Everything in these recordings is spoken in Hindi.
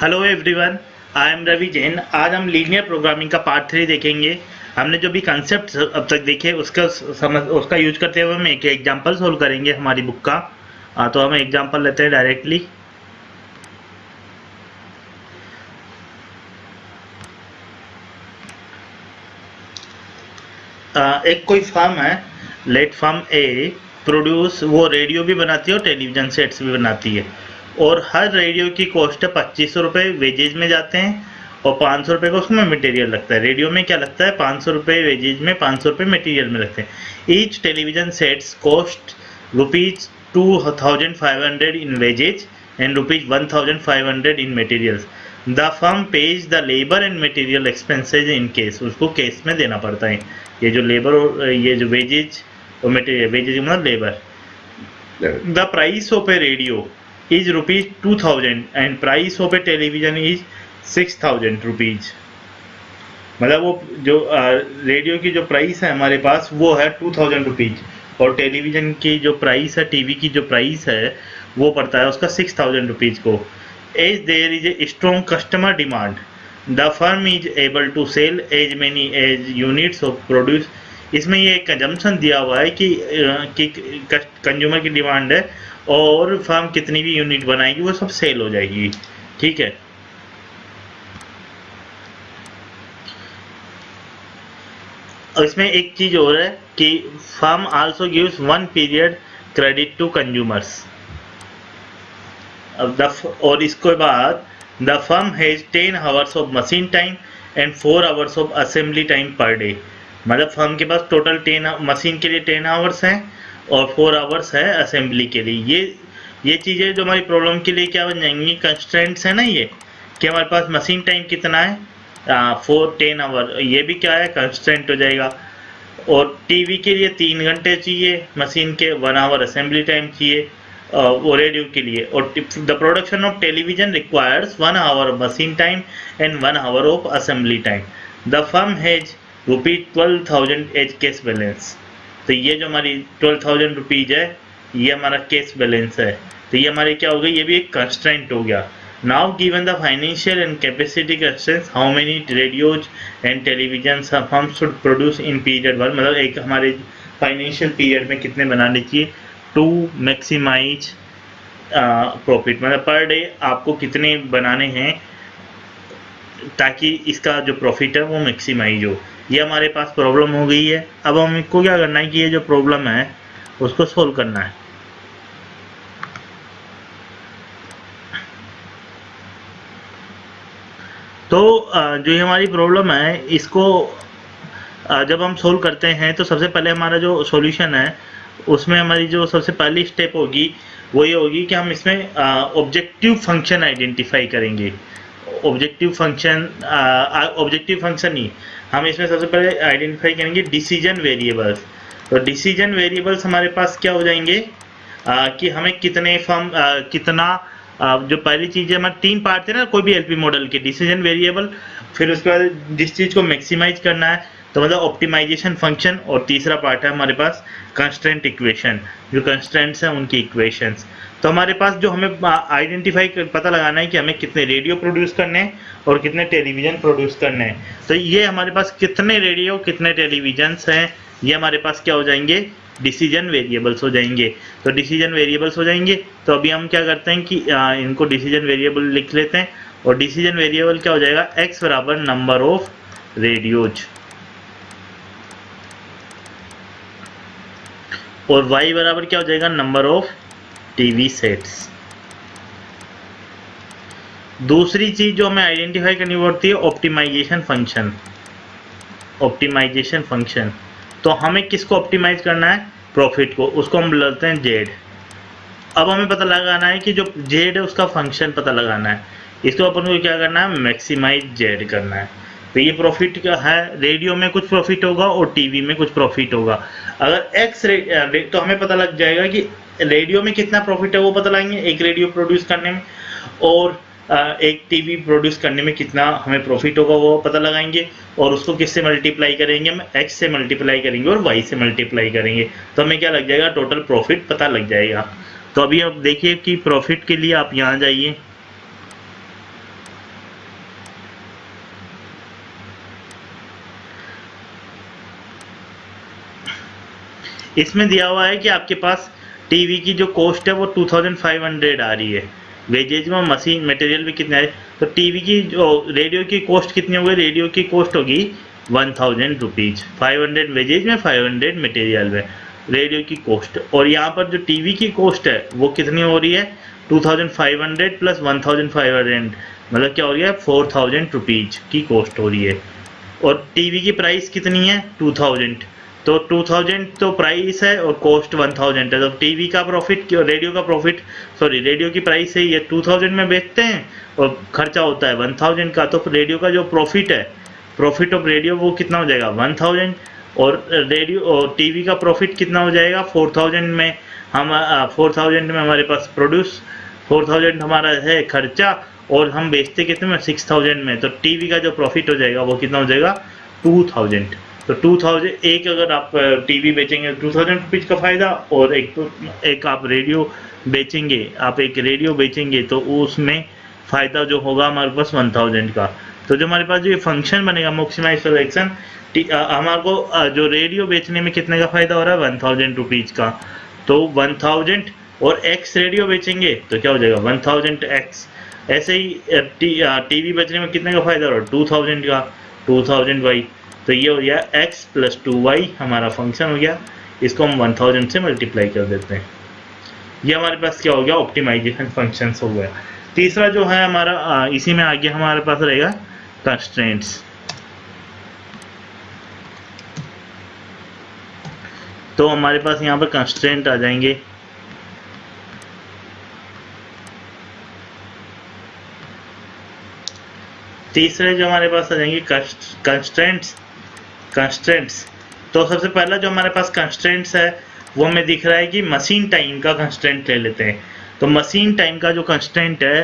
Hello everyone, I am Ravi Jain. आज हम लीनियर प्रोग्रामिंग का पार्ट 3 देखेंगे। हमने जो भी कंसेप्ट अब तक देखे उसका यूज करते हुए हम एक एग्जांपल सोल्व करेंगे हमारी बुक का। तो हम एग्जांपल लेते हैं डायरेक्टली। एक कोई फर्म है, लेट फर्म ए प्रोड्यूस, वो रेडियो भी बनाती है और टेलीविजन सेट्स भी बनाती है, और हर रेडियो की कॉस्ट है 2500 रुपये, वेजेज में जाते हैं, और 500 रुपये का उसमें मटेरियल लगता है। रेडियो में क्या लगता है, 500 रुपये वेजेज में, 500 रुपये मटेरियल में लगते हैं। Each television sets cost rupees 2500 in wages and rupees 1500 in materials. The firm pays the labour and material expenses in case, उसको केस में देना पड़ता है। ये जो लेबर और ये जो वेजेज और मटेरियल, वेजेज मतलब labour. The price of A radio is rupees 2000 and price of A television is 6000 rupees. मतलब वो जो रेडियो की जो प्राइस है हमारे पास वो है 2000 रुपीज, और टेलीविजन की जो प्राइस है, टीवी की जो प्राइस है वो पड़ता है उसका 6000 रुपीज को। As there is a strong customer demand, the firm is able to sell as many as units of produce. इसमें ये एक कंजम्पशन दिया हुआ है कि कंज्यूमर की डिमांड है और फर्म कितनी भी यूनिट बनाएगी वो सब सेल हो जाएगी। ठीक है। और इसमें एक चीज और है कि firm also gives 1 period credit to consumers. और इसके बाद the firm has 10 hours of machine time and 4 hours of assembly time per day. मतलब फर्म के पास टोटल 10 मशीन के लिए 10 आवर्स हैं और 4 आवर्स है असेंबली के लिए। ये चीज़ें जो हमारी प्रॉब्लम के लिए क्या बन जाएंगी, कंस्ट्रेंट्स है ना, ये कि हमारे पास मशीन टाइम कितना है 10 आवर, ये भी क्या है, कंस्ट्रेंट हो जाएगा। और टीवी के लिए 3 घंटे चाहिए, मशीन के 1 आवर असेंबली टाइम चाहिए, वो रेडियो के लिए। और the production of television requires 1 hour machine time and 1 hour of assembly time. The firm has rupees 12,000 as cash balance. तो ये जो हमारी 12,000 रुपीज है ये हमारा कैश बैलेंस है। तो ये हमारे क्या हो गई, ये भी एक कंस्ट्रेंट हो गया। Now given the financial and capacity constraints, how many radios and television firm should produce in period 1। मतलब एक हमारे फाइनेंशियल पीरियड में कितने बनाने चाहिए टू मैक्सिमाइज प्रॉफिट। मतलब पर डे आपको कितने बनाने हैं ताकि इसका जो प्रॉफिट है वो मैक्सिमाइज हो। ये हमारे पास प्रॉब्लम हो गई है। अब हमको क्या करना है कि ये जो प्रॉब्लम है उसको सोल्व करना है। तो जो ये हमारी प्रॉब्लम है इसको जब हम सोल्व करते हैं तो सबसे पहले हमारा जो सॉल्यूशन है उसमें हमारी जो सबसे पहली स्टेप होगी वो ये होगी कि हम इसमें ऑब्जेक्टिव फंक्शन आइडेंटिफाई करेंगे। ऑब्जेक्टिव फंक्शन ही हम इसमें सबसे पहले आइडेंटिफाई करेंगे डिसीजन वेरिएबल्स। तो डिसीजन वेरिएबल्स हमारे पास क्या हो जाएंगे कि हमें कितने कितना जो पहली चीज़ है हमारे 3 पार्ट थे ना कोई भी एलपी मॉडल के, डिसीजन वेरिएबल, फिर उसके बाद जिस चीज़ को मैक्सिमाइज करना है तो मतलब ऑप्टिमाइजेशन फंक्शन, और तीसरा पार्ट है हमारे पास कंस्ट्रेंट इक्वेशन, जो कंस्ट्रेंट्स हैं उनकी इक्वेशंस। तो हमारे पास जो हमें आइडेंटिफाई पता लगाना है कि हमें कितने रेडियो प्रोड्यूस करने हैं और कितने टेलीविज़न प्रोड्यूस करने हैं। तो ये हमारे पास कितने रेडियो कितने टेलीविजन्स हैं ये हमारे पास क्या हो जाएंगे, डिसीजन वेरिएबल्स हो जाएंगे। तो डिसीजन वेरिएबल्स हो जाएंगे तो अभी हम क्या करते हैं कि इनको डिसीजन वेरिएबल लिख लेते हैं, और डिसीजन वेरिएबल क्या हो जाएगा, x बराबर नंबर ऑफ रेडियोज और y बराबर क्या हो जाएगा, नंबर ऑफ टीवी सेट्स। दूसरी चीज जो हमें आइडेंटिफाई करनी पड़ती है ऑप्टिमाइजेशन फंक्शन। ऑप्टिमाइजेशन फंक्शन तो हमें किसको ऑप्टिमाइज करना है, प्रॉफिट को, उसको हम बोलते हैं जेड। अब हमें पता लगाना है कि जो जेड है उसका फंक्शन पता लगाना है। इसको अपन को क्या करना है, मैक्सिमाइज जेड करना है। तो ये प्रॉफिट का है, रेडियो में कुछ प्रॉफिट होगा और टीवी में कुछ प्रॉफिट होगा। अगर एक्स तो हमें पता लग जाएगा कि रेडियो में कितना प्रॉफिट है वो पता लगाएंगे एक रेडियो प्रोड्यूस करने में, और एक टीवी प्रोड्यूस करने में कितना हमें प्रॉफिट होगा वो पता लगाएंगे, और उसको किससे मल्टीप्लाई करेंगे, हम एक्स से मल्टीप्लाई करेंगे और वाई से मल्टीप्लाई करेंगे। तो हमें क्या लग जाएगा, टोटल प्रॉफिट पता लग जाएगा। तो अभी आप देखिए कि प्रॉफिट के लिए आप यहाँ जाइए, इसमें दिया हुआ है कि आपके पास टीवी की जो कॉस्ट है वो 2500 आ रही है, वेजेज में मशीन मटेरियल भी कितना है, तो टीवी की जो रेडियो की कॉस्ट कितनी होगी, रेडियो की कॉस्ट होगी 1000 रुपीज़, 500 वेजेज में 500 मटेरियल में रेडियो की कॉस्ट। और यहाँ पर जो टीवी की कॉस्ट है वो कितनी हो रही है, 2500 प्लस 1500, मतलब क्या हो रही है 4000 रुपीज़ की कॉस्ट हो रही है। और टीवी की प्राइस कितनी है 2000, तो 2000 तो प्राइस है और कॉस्ट 1000 है, तो टीवी का प्रॉफिट, रेडियो का प्रॉफिट, सॉरी रेडियो की प्राइस है ये 2000 में बेचते हैं और खर्चा होता है 1000 का, तो रेडियो का जो प्रॉफिट है, प्रॉफिट ऑफ रेडियो वो कितना हो जाएगा 1000, और रेडियो और टीवी का प्रॉफिट कितना हो जाएगा 4000 में। हम 4000 में हमारे पास प्रोड्यूस, 4000 हमारा है खर्चा, और हम बेचते कितने में 6000 में, तो टीवी का जो प्रॉफिट हो जाएगा वो कितना हो जाएगा 2000। तो 2000, एक अगर आप टीवी बेचेंगे 2000 रुपीज़ का फ़ायदा, और एक आप रेडियो बेचेंगे, आप एक रेडियो बेचेंगे तो उसमें फ़ायदा जो होगा हमारे पास 1000 का। तो जो हमारे पास जो ये फंक्शन बनेगा मैक्सिमाइज सिलेक्शन, हमारे को जो रेडियो बेचने में कितने का फ़ायदा हो रहा है 1000 रुपीज़ का, तो 1000 और एक्स रेडियो बेचेंगे तो क्या हो जाएगा 1000 एक्स। ऐसे ही टीवी बेचने में कितने का फ़ायदा हो रहा है 2000 का, 2000 वाई, तो ये हो गया x प्लस 2y हमारा फंक्शन हो गया, इसको हम 1000 से मल्टीप्लाई कर देते हैं। ये हमारे पास क्या हो गया ऑप्टिमाइजेशन फंक्शंस हो गया। तीसरा जो है हमारा इसी में आगे हमारे पास रहेगा कंस्ट्रेंट्स। तो हमारे पास यहाँ पर कंस्ट्रेंट आ जाएंगे, तीसरे जो हमारे पास आ जाएंगे कंस्ट्रेंट्स। तो सबसे पहला जो हमारे पास कंस्ट्रेंट्स है वो हमें दिख रहा है कि मशीन टाइम का कंस्ट्रेंट ले लेते हैं। तो मशीन टाइम का जो कंस्ट्रेंट है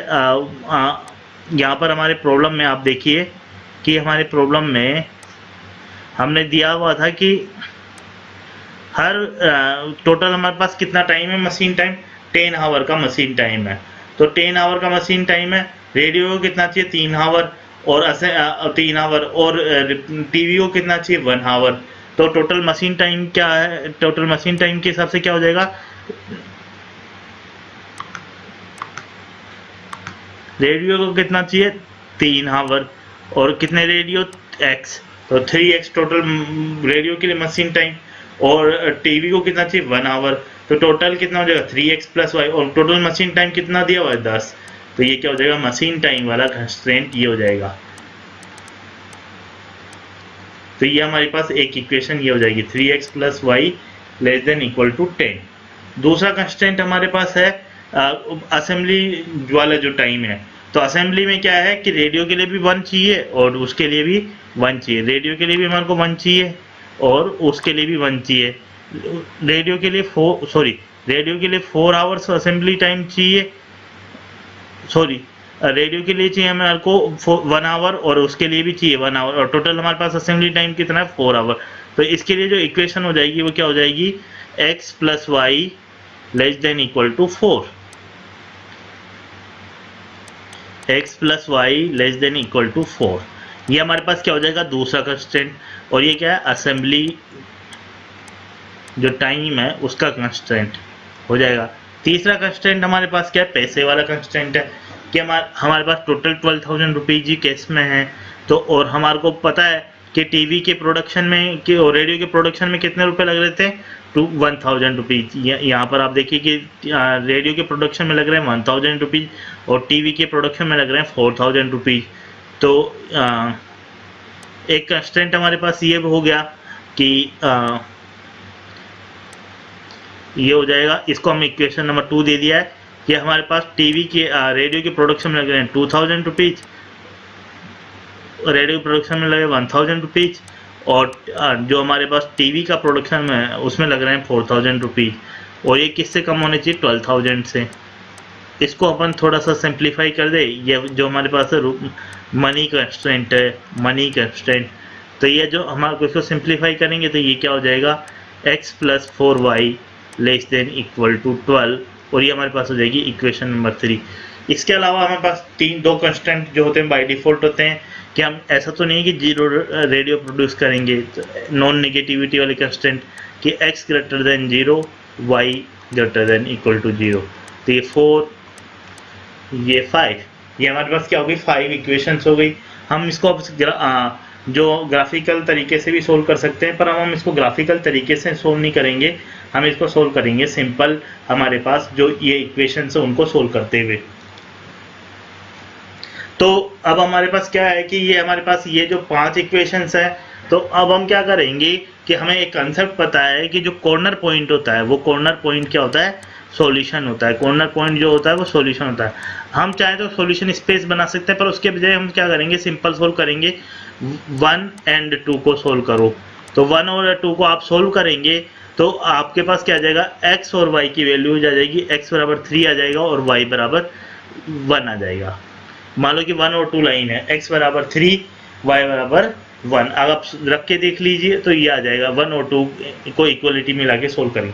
यहाँ पर हमारे प्रॉब्लम में आप देखिए कि हमारे प्रॉब्लम में हमने दिया हुआ था कि हर टोटल हमारे पास कितना टाइम है मशीन टाइम, 10 आवर का मशीन टाइम है। तो 10 आवर का मशीन टाइम है, रेडियो को कितना चाहिए 3 आवर, और 3 आवर, और टीवी को कितना चाहिए 1 आवर। तो टोटल मशीन टाइम क्या है, टोटल मशीन टाइम के हिसाब से क्या हो जाएगा, रेडियो को कितना चाहिए 3 आवर, और कितने रेडियो x, तो 3x टोटल रेडियो के लिए मशीन टाइम, और टीवी को कितना चाहिए 1 आवर, तो टोटल कितना हो जाएगा 3x प्लस वाई, और टोटल मशीन टाइम कितना दिया हुआ है 10। तो ये क्या हो जाएगा मशीन टाइम वाला कंस्ट्रेंट ये हो जाएगा। तो ये हमारे पास एक इक्वेशन ये हो जाएगी 3x plus y less than equal to 10। दूसरा कंस्ट्रेंट हमारे पास है असेंबली वाला जो टाइम है। तो असेंबली में क्या है कि रेडियो के लिए भी 1 चाहिए और उसके लिए भी 1 चाहिए, रेडियो के लिए भी हमारे को 1 चाहिए और उसके लिए भी 1 चाहिए। रेडियो के लिए 4 आवर्स असेंबली टाइम चाहिए, रेडियो के लिए चाहिए हमारे को 1 आवर, और उसके लिए भी चाहिए 1 आवर, और टोटल हमारे पास असेंबली टाइम कितना है 4 आवर। तो इसके लिए जो इक्वेशन हो जाएगी वो क्या हो जाएगी x plus y less than equal to 4, x plus y less than equal to 4। ये हमारे पास क्या हो जाएगा दूसरा कंस्ट्रेंट, और ये क्या है असेंबली जो टाइम है उसका कंस्ट्रेंट हो जाएगा। तीसरा कंस्ट्रेंट हमारे पास क्या है पैसे वाला कंस्ट्रेंट है कि हमारे पास टोटल 12,000 रुपीज़ ही केस में है। तो और हमारे को पता है कि टीवी के प्रोडक्शन में और रेडियो के प्रोडक्शन में कितने रुपए लग रहे थे 1000 रुपीज़। यहाँ पर आप देखिए कि रेडियो के प्रोडक्शन में लग रहे हैं 1000 रुपीज़ और टीवी के प्रोडक्शन में लग रहे हैं 4000 रुपीज़। तो एक कंस्ट्रेंट हमारे पास ये हो गया कि ये हो जाएगा, इसको हम इक्वेशन नंबर 2 दे दिया है कि हमारे पास टीवी के रेडियो के प्रोडक्शन में लग रहे हैं 2000 रुपीज़, रेडियो प्रोडक्शन में लगे 1000 रुपीज़, और जो हमारे पास टीवी का प्रोडक्शन में है उसमें लग रहे हैं 4000 रुपीज़, और ये किससे कम होने चाहिए 12000 से। इसको अपन थोड़ा सा सिंप्लीफाई कर दे, ये जो हमारे पास मनी कंस्ट्रेंट है, मनी कंस्ट्रेंट, तो ये जो हमारे को इसको सिंप्लीफाई करेंगे तो ये क्या हो जाएगा x plus 4y less than equal to 12, और ये हमारे पास हो जाएगी इक्वेशन नंबर 3। इसके अलावा हमारे पास दो कंस्टेंट जो होते हैं बाय डिफॉल्ट होते हैं कि हम ऐसा तो नहीं कि जीरो रेडियो प्रोड्यूस करेंगे, नॉन नेगेटिविटी वाले कंस्टेंट कि x greater than 0, y greater than equal to 0। तो ये 4, ये 5, ये हमारे पास क्या हो गई, 5 इक्वेशंस हो गई। हम इसको अब जो ग्राफिकल तरीके से भी सोल्व कर सकते हैं, पर हम इसको ग्राफिकल तरीके से सोल्व नहीं करेंगे, हम इसको सोल्व करेंगे सिंपल हमारे पास जो ये इक्वेशंस है उनको सोल्व करते हुए। तो अब हमारे पास क्या है कि ये हमारे पास ये जो 5 इक्वेशंस है, तो अब हम क्या करेंगे कि हमें एक कंसेप्ट पता है कि जो कॉर्नर पॉइंट होता है वो कॉर्नर पॉइंट क्या होता है, सॉल्यूशन होता है। कॉर्नर पॉइंट जो होता है वो सॉल्यूशन होता है। हम चाहे तो सॉल्यूशन स्पेस बना सकते हैं, पर उसके बजाय हम क्या करेंगे, सिंपल सोल्व करेंगे। 1 एंड 2 को सोल्व करो, तो 1 और 2 को आप सोल्व करेंगे तो आपके पास क्या आ जाएगा, x और y की वैल्यू आ जाएगी, x बराबर 3 आ जाएगा और y बराबर 1 आ जाएगा। मान लो कि 1 और 2 लाइन है, x बराबर 3, y बराबर 1। अब आप रख के देख लीजिए तो ये आ जाएगा, 1 और 2 को इक्वलिटी में लाके सोल्व करेंगे।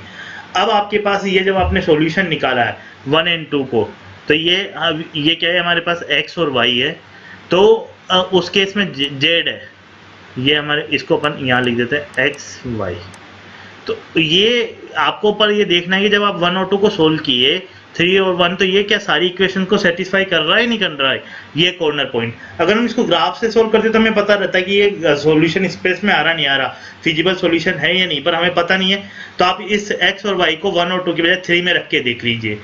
अब आपके पास ये जब आपने सॉल्यूशन निकाला है 1 एंड 2 को, तो ये क्या है, हमारे पास x और y है। तो उस केस में z है, ये हमारे, इसको अपन यहाँ लिख देते हैं x y। तो ये आपको पर ये देखना है कि जब आप 1 और 2 को सोल्व किए, 3 और 1, तो ये क्या सारी इक्वेशन को सेटिस्फाई कर रहा है नहीं कर रहा है, ये कॉर्नर पॉइंट। अगर हम इसको ग्राफ से सोल्व करते तो हमें पता रहता है कि ये सॉल्यूशन स्पेस में आ रहा नहीं आ रहा, फिजिबल सॉल्यूशन है या नहीं, पर हमें पता नहीं है। तो आप इस x और y को 1 और 2 की बजाय 3 में रख के देख लीजिए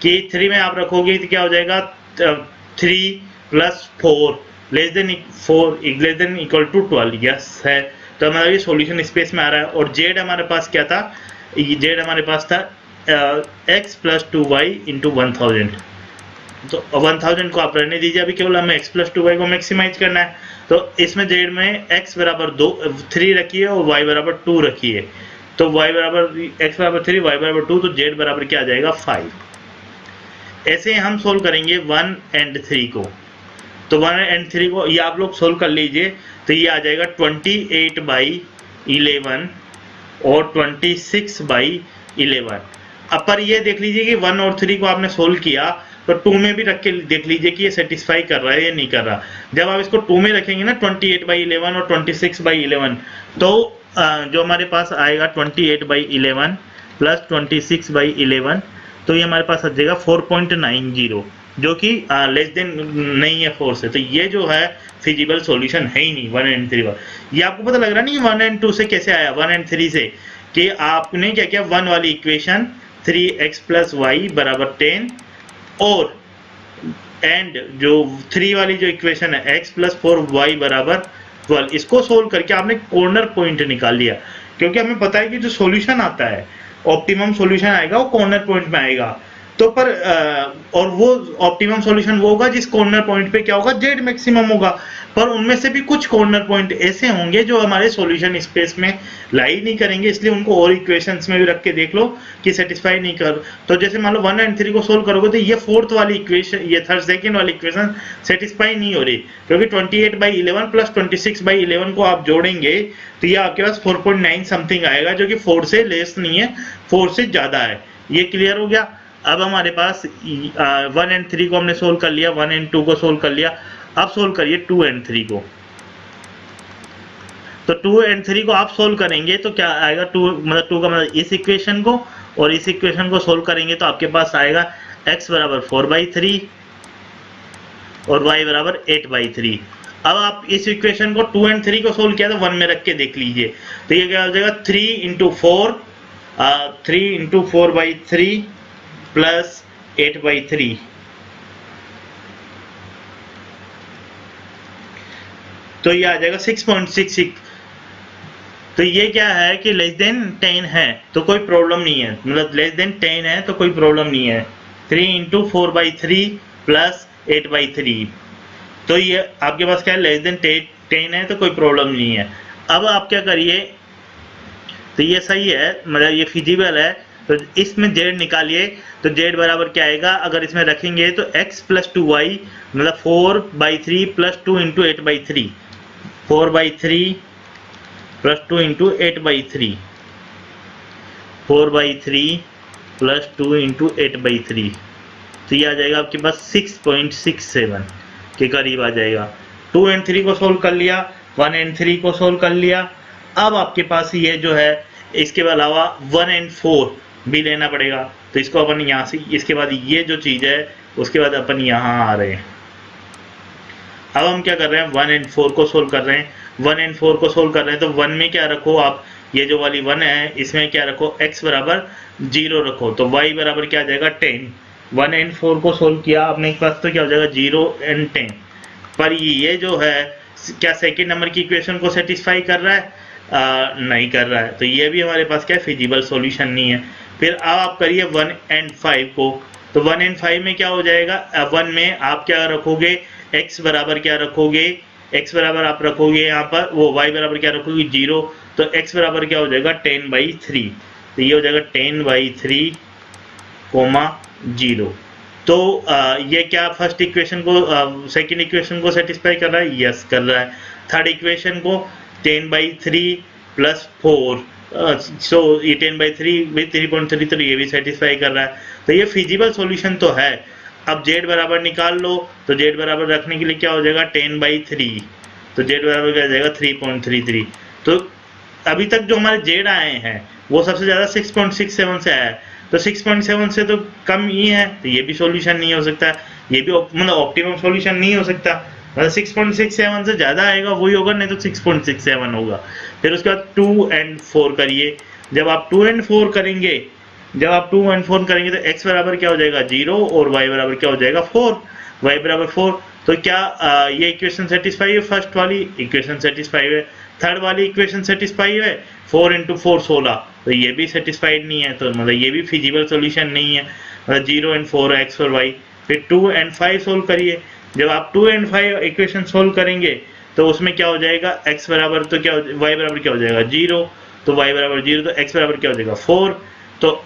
कि 3 में आप रखोगे तो क्या हो जाएगा, 3 + 4 less than equal to 12, yes है। तो हमारा ये सॉल्यूशन स्पेस में आ रहा है। और z हमारे पास क्या था, z हमारे पास था x + 2y × 1000। तो 1000 को आप रहने दीजिए, अभी केवल हमें x + 2y को मैक्सिमाइज करना है। तो इसमें z में x बराबर 3 रखिए और y बराबर 2 रखिए। तो x बराबर 3, y बराबर 2, तो z बराबर क्या आ जाएगा, 5। ऐसे हम सोल्व करेंगे 1 एंड 3 को। तो 1 एंड 3 को ये आप लोग सोल्व कर लीजिए, तो ये आ जाएगा 28/11 और 26/11। अब पर ये देख लीजिए कि 1 और 3 को आपने सोल्व किया, तो 2 में भी रख के देख लीजिए कि ये सेटिस्फाई कर रहा है या नहीं कर रहा। जब आप इसको 2 में रखेंगे ना, 28/11 और 26/11, तो जो हमारे पास आएगा 28/11 + 26/11, तो ये हमारे पास आ जाएगा 4.90, जो कि लेस देन नहीं है 4 से। तो ये जो है फिजिबल सॉल्यूशन है ही नहीं 1 एंड 3 का। ये आपको पता लग रहा नहीं 1 एंड 2 से कैसे आया, 1 एंड 3 से, कि आपने क्या किया, 1 वाली इक्वेशन 3x + y = 10 और एंड जो 3 वाली जो इक्वेशन है x + 4y = 12, इसको सोल्व करके आपने कॉर्नर पॉइंट निकाल लिया। क्योंकि हमें पता है कि जो सॉल्यूशन आता है, ऑप्टिमम सॉल्यूशन आएगा वो कॉर्नर पॉइंट में आएगा। तो पर और वो ऑप्टिमम सॉल्यूशन वो होगा जिस कॉर्नर पॉइंट पे क्या होगा, z मैक्सिमम होगा। पर उनमें से भी कुछ कॉर्नर पॉइंट ऐसे होंगे जो हमारे सॉल्यूशन स्पेस में लाई नहीं करेंगे, इसलिए उनको और इक्वेशंस में भी रख के देख लो कि सेटिस्फाई नहीं कर। तो जैसे मान लो 1 एंड 3 को सोल्व करोगे तो ये 4th वाली इक्वेशन, ये सेकंड वाली इक्वेशन सेटिस्फाई नहीं हो रही, क्योंकि 28/11 + 26/11 को आप जोड़ेंगे तो ये आपके पास 4.9 समथिंग आएगा, जो कि 4 से लेस नहीं है, 4 से ज्यादा है। ये क्लियर हो गया। अब हमारे पास 1 एंड 3 को हमने सोल्व कर लिया, 1 एंड 2 को सोल्व कर लिया। अब सोल्व करिए 2 एंड 3 को। तो 2 एंड 3 को आप सोल्व करेंगे तो क्या आएगा, 2 मतलब 2 का मतलब इस इक्वेशन को और इस इक्वेशन को सोल्व करेंगे तो आपके पास आएगा x = 4/3 और y = 8/3। अब आप इस इक्वेशन को 2 एंड 3 को सोल्व किया तो 1 में रख के देख लीजिए, तो ये क्या हो जाएगा, 3 × 4/3 + 8/3, तो ये आ जाएगा 6.66। तो ये क्या है कि लेस देन 10 है तो कोई प्रॉब्लम नहीं है, मतलब लेस देन 10 है तो कोई प्रॉब्लम नहीं है। 3 × 4/3 + 8/3, तो ये आपके पास क्या है, लेस देन 10 है तो कोई प्रॉब्लम नहीं है। अब आप क्या करिए, तो ये सही है, मतलब ये फिजिबल है। तो इसमें z निकालिए, तो z बराबर क्या आएगा, अगर इसमें रखेंगे तो x + 2y मतलब 4/3 + 2 × 8/3, 4/3 + 2 × 8/3, 4/3 + 2 × 8/3। तो ये आ जाएगा आपके पास 6.67 के करीब आ जाएगा। 2 एंड 3 को सोल्व कर लिया, 1 एंड 3 को सोल्व कर लिया। अब आपके पास ये जो है इसके अलावा 1 एंड 4 भी लेना पड़ेगा, तो इसको अपन यहाँ से, इसके बाद ये जो चीज़ है उसके बाद अपन यहाँ आ रहे हैं। अब हम क्या कर रहे हैं, 1 एंड 4 को सोल्व कर रहे हैं। 1 एंड 4 को सोल्व कर रहे हैं तो 1 में क्या रखो आप, ये जो वाली 1 है इसमें क्या रखो, x बराबर 0 रखो, तो y बराबर क्या आ जाएगा 10। 1 एंड 4 को सोल्व किया आपने के पास तो क्या हो जाएगा 0 एंड 10। पर ये जो है क्या सेकंड नंबर की इक्वेशन को सेटिस्फाई कर रहा है? नहीं कर रहा है, तो ये भी हमारे पास क्या फिजिबल सॉल्यूशन नहीं है। फिर अब आप करिए 1 एंड 5 को, तो 1 एंड 5 में क्या हो जाएगा, 1 में आप क्या रखोगे, x बराबर क्या रखोगे, x बराबर आप रखोगे यहाँ पर वो y बराबर क्या रखोगे 0, तो x बराबर क्या हो जाएगा 10/3, तो ये हो जाएगा 10/3, 0। तो ये क्या फर्स्ट इक्वेशन को सेकंड इक्वेशन को सेटिस्फाई कर रहा है? यस कर रहा है। थर्ड इक्वेशन को 10/3 प्लस 4, सो ये 10/3 with 3.3, तो ये भी सेटिस्फाई कर रहा है, तो ये फिजिबल सॉल्यूशन तो है। अब z बराबर निकाल लो, तो z बराबर रखने के लिए क्या हो जाएगा 10/3, तो z बराबर क्या हो जाएगा 3.33। तो अभी तक जो हमारे z आए हैं वो सबसे ज़्यादा 6.67 से आया है, तो 6.7 से तो कम ही है, तो ये भी सॉल्यूशन नहीं हो सकता, ये भी मतलब ऑप्टिमम सॉल्यूशन नहीं हो सकता। मतलब 6.67 से ज़्यादा आएगा वही होगा, नहीं तो 6.67 होगा। फिर उसके बाद 2 एंड 4 करिए। जब आप 2 एंड 4 करेंगे, तो x बराबर क्या हो जाएगा 0 और y बराबर क्या हो जाएगा 4, y बराबर 4। तो क्या ये इक्वेशन सेटिस्फाई है? फर्स्ट वाली इक्वेशन सेटिस्फाई है। थर्ड वाली इक्वेशन सेटिस्फाई है, 4 × 4 16, तो ये भी सेटिस्फाइड नहीं है, तो मतलब ये भी फिजिबल सॉल्यूशन नहीं है। मतलब 0 एंड 4 x और y। फिर 2 एंड 5 सोल्व करिए। जब आप 2 एंड 5 इक्वेशन सोल्व करेंगे तो उसमें क्या हो जाएगा, x बराबर तो क्या, y बराबर क्या हो जाएगा 0, तो y बराबर 0, तो x बराबर क्या हो जाएगा 4, तो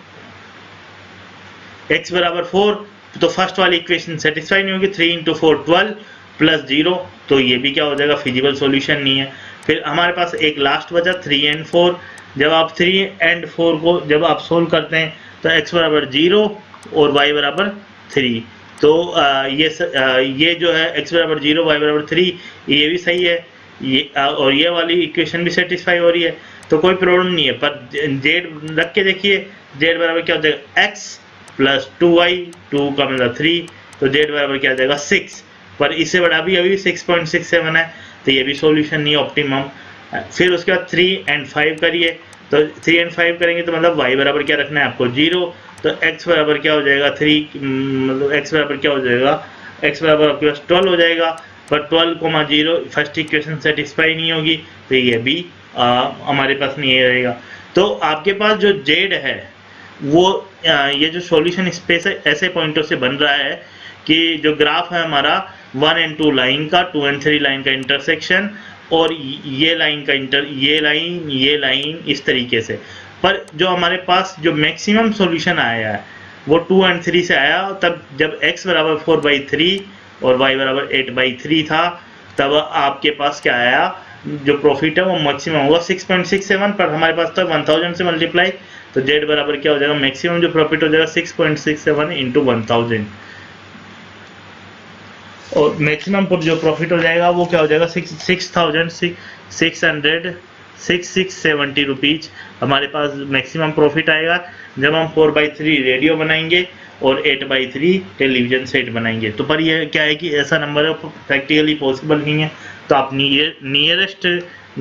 x बराबर 4, तो फर्स्ट वाली इक्वेशन सेटिस्फाई नहीं होगी। 3 × 4 12 प्लस 0, तो ये भी क्या हो जाएगा फिजिबल सॉल्यूशन नहीं है। फिर हमारे पास एक लास्ट बचा 3 एंड 4। जब आप 3 एंड 4 को जब आप सोल्व करते हैं तो x बराबर 0 और y बराबर 3, तो ये जो है x बराबर 0 y बराबर 3, ये भी सही है, ये और ये वाली इक्वेशन भी सेटिस्फाई हो रही है, तो कोई प्रॉब्लम नहीं है। पर z रख के देखिए, z बराबर क्या हो जाएगा x प्लस 2y, 2 का मतलब 3, तो z बराबर क्या आ जाएगा 6, पर इससे बड़ा भी अभी 6.67 है, तो ये भी सॉल्यूशन नहीं है ऑप्टिमम। फिर उसके बाद 3 एंड 5 करिए, तो 3 एंड 5 करेंगे तो मतलब y बराबर क्या रखना है आपको 0, तो x बराबर क्या हो जाएगा 3, मतलब x बराबर क्या हो जाएगा, x बराबर आपके पास 12 हो जाएगा, पर 12,0 फर्स्ट इक्वेशन सेटिस्फाई नहीं होगी, तो ये भी हमारे पास नहीं रहेगा। तो आपके पास जो z है वो ये जो सॉल्यूशन स्पेस है ऐसे पॉइंटों से बन रहा है कि जो ग्राफ है हमारा 1 एंड 2 लाइन का, 2 एंड 3 लाइन का इंटरसेक्शन, और ये लाइन का ये लाइन इस तरीके से। पर जो हमारे पास जो मैक्सिमम सॉल्यूशन आया है वो 2 एंड 3 से आया, तब जब x बराबर 4/3 और y बराबर 8/3 था, तब आपके पास क्या आया, जो प्रॉफिट है वो मैक्सिमम होगा 6.67, पर हमारे पास तो 1000 से मल्टीप्लाई, तो z बराबर क्या हो जाएगा, मैक्सिमम जो प्रॉफिट हो जाएगा 6.67 × 1000, और मैक्सिमम पर जो प्रॉफिट हो जाएगा वो क्या हो जाएगा 6,670 रुपीज हमारे पास मैक्सिमम प्रॉफिट आएगा जब हम 4/3 रेडियो बनाएंगे और 8/3 टेलीविजन सेट बनाएंगे। तो पर ये क्या है कि ऐसा नंबर है प्रैक्टिकली पॉसिबल नहीं है, तो आप नियरेस्ट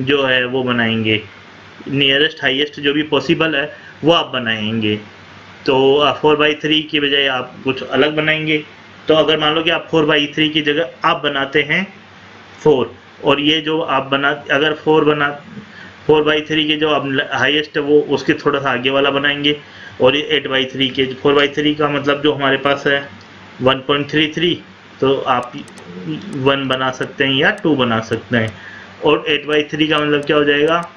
जो है वो बनाएंगे, नियरेस्ट हाईएस्ट जो भी पॉसिबल है वो आप बनाएंगे। तो 4/3 की बजाय आप कुछ अलग बनाएंगे। तो अगर मान लो कि आप 4/3 की जगह आप बनाते हैं 4, और ये जो आप अगर 4/3 के जो आप हाईएस्ट है वो उसके थोड़ा सा आगे वाला बनाएंगे, और ये 8/3 के 4/3 का मतलब जो हमारे पास है 1.33, तो आप 1 बना सकते हैं या 2 बना सकते हैं, और 8/3 का मतलब क्या हो जाएगा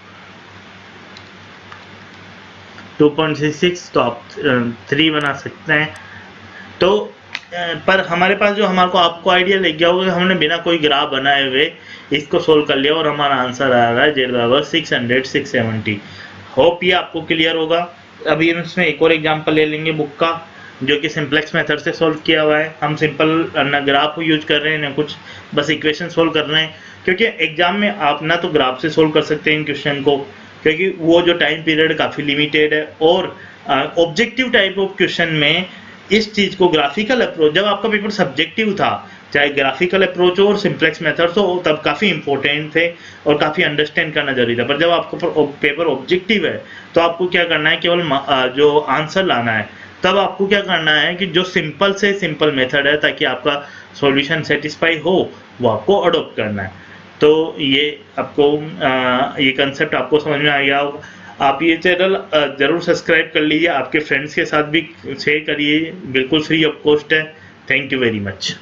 2.66, तो आप 3 बना सकते हैं। तो पर हमारे पास जो आपको आइडिया लग गया होगा, हमने बिना कोई ग्राफ बनाए हुए इसको सोल्व कर लिया और हमारा आंसर आ रहा है z बराबर 670। होप ये आपको क्लियर होगा। अभी हम इसमें एक और एग्जांपल ले लेंगे बुक का, जो कि सिंपलेक्स मेथड से सॉल्व किया हुआ है। हम सिंपल ना ग्राफ यूज कर रहे हैं ना कुछ, बस इक्वेशन सोल्व कर रहे हैं, क्योंकि एग्जाम में आप ना तो ग्राफ से सोल्व कर सकते हैं इन क्वेश्चन को, क्योंकि वो जो टाइम पीरियड काफ़ी लिमिटेड है, और ऑब्जेक्टिव टाइप ऑफ क्वेश्चन में इस चीज़ को ग्राफिकल अप्रोच, जब आपका पेपर सब्जेक्टिव था, चाहे ग्राफिकल अप्रोच हो और सिंप्लेक्स मेथड्स हो, तब काफ़ी इंपॉर्टेंट थे और काफ़ी अंडरस्टैंड करना जरूरी था। पर जब आपको पेपर ऑब्जेक्टिव है तो आपको क्या करना है, केवल जो आंसर लाना है। तब आपको क्या करना है कि जो सिंपल से सिंपल मेथड है, ताकि आपका सॉल्यूशन सेटिस्फाई हो, वो आपको अडोप्ट करना है। तो ये आपको ये कंसेप्ट आपको समझ में आ गया होगा। आप ये चैनल ज़रूर सब्सक्राइब कर लीजिए, आपके फ्रेंड्स के साथ भी शेयर करिए, बिल्कुल फ्री ऑफ कॉस्ट है। Thank you very much.